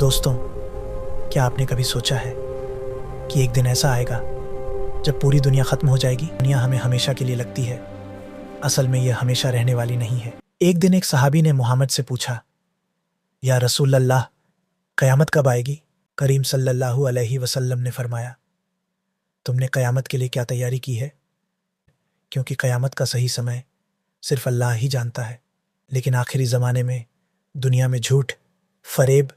दोस्तों, क्या आपने कभी सोचा है कि एक दिन ऐसा आएगा जब पूरी दुनिया ख़त्म हो जाएगी? दुनिया हमें हमेशा के लिए लगती है, असल में यह हमेशा रहने वाली नहीं है। एक दिन एक सहाबी ने मोहम्मद से पूछा, या रसूल अल्लाह, क़यामत कब आएगी? करीम सल्लल्लाहु अलैहि वसल्लम ने फरमाया, तुमने क़यामत के लिए क्या तैयारी की है? क्योंकि क़यामत का सही समय सिर्फ अल्लाह ही जानता है। लेकिन आखिरी ज़माने में दुनिया में झूठ, फरेब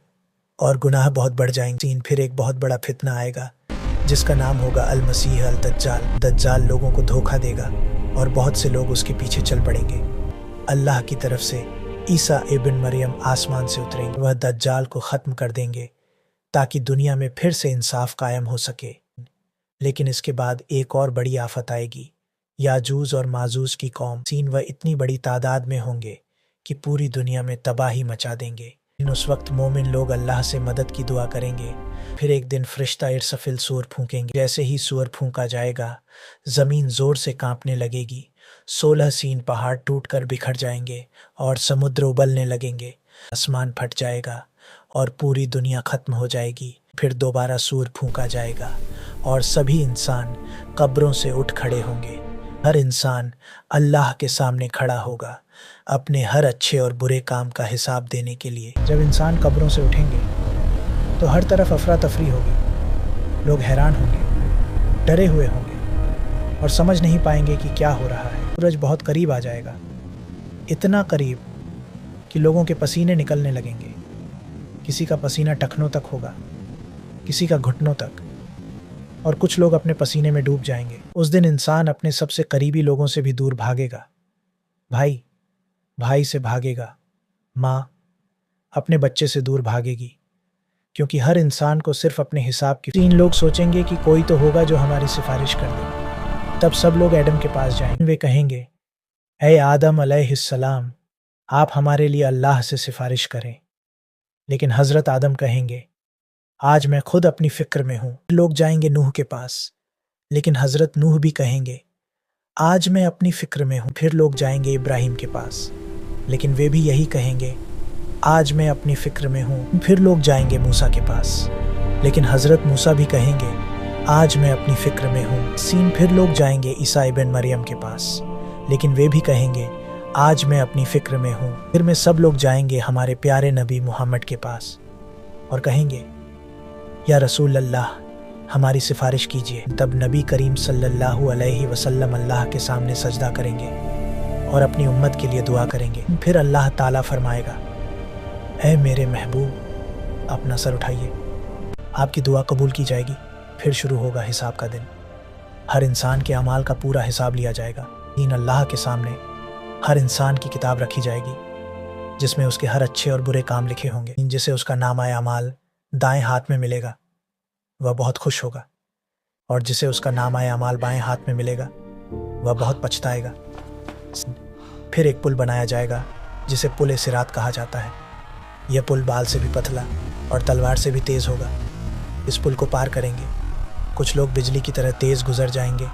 और गुनाह बहुत बढ़ जाएंगे। फिर एक बहुत बड़ा फितना आएगा जिसका नाम होगा अल मसीह अल दज्जाल। दज्जाल लोगों को धोखा देगा और बहुत से लोग उसके पीछे चल पड़ेंगे। अल्लाह की तरफ से ईसा इब्न मरियम आसमान से उतरेंगे, वह दज्जाल को ख़त्म कर देंगे ताकि दुनिया में फिर से इंसाफ कायम हो सके। लेकिन इसके बाद एक और बड़ी आफत आएगी, याजूज और माजूज की कौम। वह इतनी बड़ी तादाद में होंगे कि पूरी दुनिया में तबाही मचा देंगे। उस वक्त मोमिन लोग अल्लाह से मदद की दुआ करेंगे। फिर एक दिन फरिश्ता इरसफिल सूर फूंकेंगे। जैसे ही सूर फूंका जाएगा, ज़मीन ज़ोर से कांपने लगेगी। 16 सीन पहाड़ टूटकर बिखर जाएंगे और समुद्र उबलने लगेंगे। आसमान फट जाएगा और पूरी दुनिया ख़त्म हो जाएगी। फिर दोबारा सूर फूंका जाएगा और सभी इंसान कब्रों से उठ खड़े होंगे। हर इंसान अल्लाह के सामने खड़ा होगा अपने हर अच्छे और बुरे काम का हिसाब देने के लिए। जब इंसान कब्रों से उठेंगे तो हर तरफ अफरा तफरी होगी। लोग हैरान होंगे, डरे हुए होंगे और समझ नहीं पाएंगे कि क्या हो रहा है। सूरज बहुत करीब आ जाएगा, इतना करीब कि लोगों के पसीने निकलने लगेंगे। किसी का पसीना टखनों तक होगा, किसी का घुटनों तक, और कुछ लोग अपने पसीने में डूब जाएंगे। उस दिन इंसान अपने सबसे करीबी लोगों से भी दूर भागेगा। भाई से भागेगा, माँ अपने बच्चे से दूर भागेगी, क्योंकि हर इंसान को सिर्फ अपने हिसाब की। 3 लोग सोचेंगे कि कोई तो होगा जो हमारी सिफारिश कर दे। तब सब लोग एडम के पास जाएंगे। वे कहेंगे, ऐ आदम अलैहिस्सलाम, आप हमारे लिए अल्लाह से सिफारिश करें। लेकिन हज़रत आदम कहेंगे, आज मैं खुद अपनी फ़िक्र में हूँ। लोग जाएंगे नूह के पास, लेकिन हज़रत नूह भी कहेंगे, आज मैं अपनी फ़िक्र में हूँ। फिर लोग जाएंगे इब्राहीम के पास, लेकिन वे भी यही कहेंगे, आज मैं अपनी फ़िक्र में हूँ। फिर लोग जाएंगे मूसा के पास, लेकिन हज़रत मूसा भी कहेंगे, आज मैं अपनी फ़िक्र में हूँ। फिर लोग जाएंगे ईसा इब्न मरियम के पास, लेकिन वे भी कहेंगे, आज मैं अपनी फ़िक्र में हूँ। फिर में सब लोग जाएंगे हमारे प्यारे नबी मोहम्मद के पास और कहेंगे, या रसूल अल्लाह, हमारी सिफारिश कीजिए। तब नबी करीम सल्लल्लाहु अलैहि वसल्लम अल्लाह के सामने सजदा करेंगे और अपनी उम्मत के लिए दुआ करेंगे। फिर अल्लाह ताला फरमाएगा, ऐ मेरे महबूब, अपना सर उठाइए, आपकी दुआ कबूल की जाएगी। फिर शुरू होगा हिसाब का दिन। हर इंसान के अमाल का पूरा हिसाब लिया जाएगा। अल्लाह के सामने हर इंसान की किताब रखी जाएगी, जिसमें उसके हर अच्छे और बुरे काम लिखे होंगे। जिसे उसका नामा अमाल दाएं हाथ में मिलेगा, वह बहुत खुश होगा, और जिसे उसका नामा अमाल बाएं हाथ में मिलेगा, वह बहुत पछताएगा। फिर एक पुल बनाया जाएगा जिसे पुल सिरात कहा जाता है। यह पुल बाल से भी पतला और तलवार से भी तेज़ होगा। इस पुल को पार करेंगे कुछ लोग बिजली की तरह तेज़ गुजर जाएंगे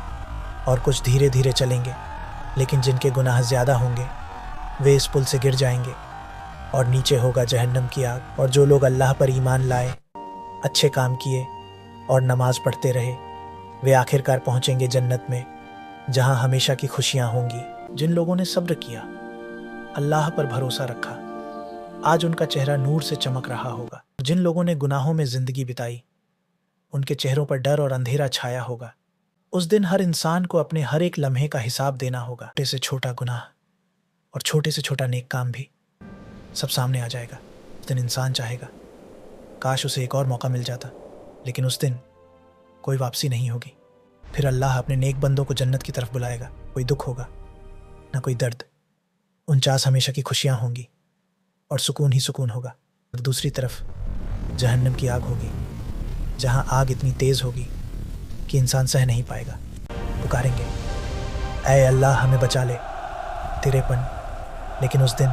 और कुछ धीरे धीरे चलेंगे। लेकिन जिनके गुनाह ज़्यादा होंगे वे इस पुल से गिर जाएंगे और नीचे होगा जहन्नम की आग। और जो लोग अल्लाह पर ईमान लाए, अच्छे काम किए और नमाज पढ़ते रहे, वे आखिरकार पहुँचेंगे जन्नत में, जहाँ हमेशा की खुशियाँ होंगी। जिन लोगों ने सब्र किया, अल्लाह पर भरोसा रखा, आज उनका चेहरा नूर से चमक रहा होगा। जिन लोगों ने गुनाहों में ज़िंदगी बिताई, उनके चेहरों पर डर और अंधेरा छाया होगा। उस दिन हर इंसान को अपने हर एक लम्हे का हिसाब देना होगा। छोटे से छोटा गुनाह और छोटे से छोटा नेक काम भी सब सामने आ जाएगा। उस दिन इंसान चाहेगा, काश उसे एक और मौका मिल जाता, लेकिन उस दिन कोई वापसी नहीं होगी। फिर अल्लाह अपने नेक बंदों को जन्नत की तरफ बुलाएगा। कोई दुख होगा, ना कोई दर्द। 49 हमेशा की खुशियाँ होंगी और सुकून ही सुकून होगा। और दूसरी तरफ जहन्नम की आग होगी, जहाँ आग इतनी तेज़ होगी कि इंसान सह नहीं पाएगा। पुकारेंगे, ऐ अल्लाह, हमें बचा ले, तेरेपन। लेकिन उस दिन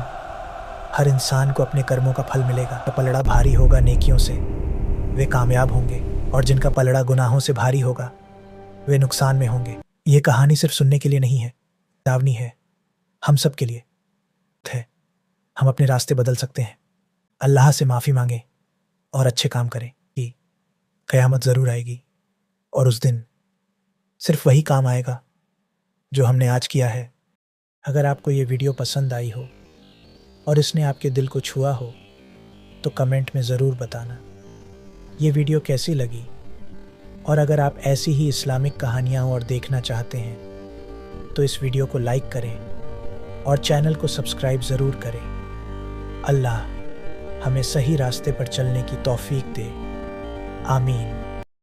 हर इंसान को अपने कर्मों का फल मिलेगा। पलड़ा भारी होगा नेकियों से, वे कामयाब होंगे, और जिनका पलड़ा गुनाहों से भारी होगा, वे नुकसान में होंगे। ये कहानी सिर्फ सुनने के लिए नहीं है, चेतावनी है हम सब के लिए। हम अपने रास्ते बदल सकते हैं, अल्लाह से माफ़ी मांगें और अच्छे काम करें कि क़यामत ज़रूर आएगी और उस दिन सिर्फ वही काम आएगा जो हमने आज किया है। अगर आपको ये वीडियो पसंद आई हो और इसने आपके दिल को छुआ हो तो कमेंट में ज़रूर बताना ये वीडियो कैसी लगी। और अगर आप ऐसी ही इस्लामिक कहानियाँ और देखना चाहते हैं तो इस वीडियो को लाइक करें और चैनल को सब्सक्राइब ज़रूर करें। अल्लाह हमें सही रास्ते पर चलने की तौफीक दे। आमीन।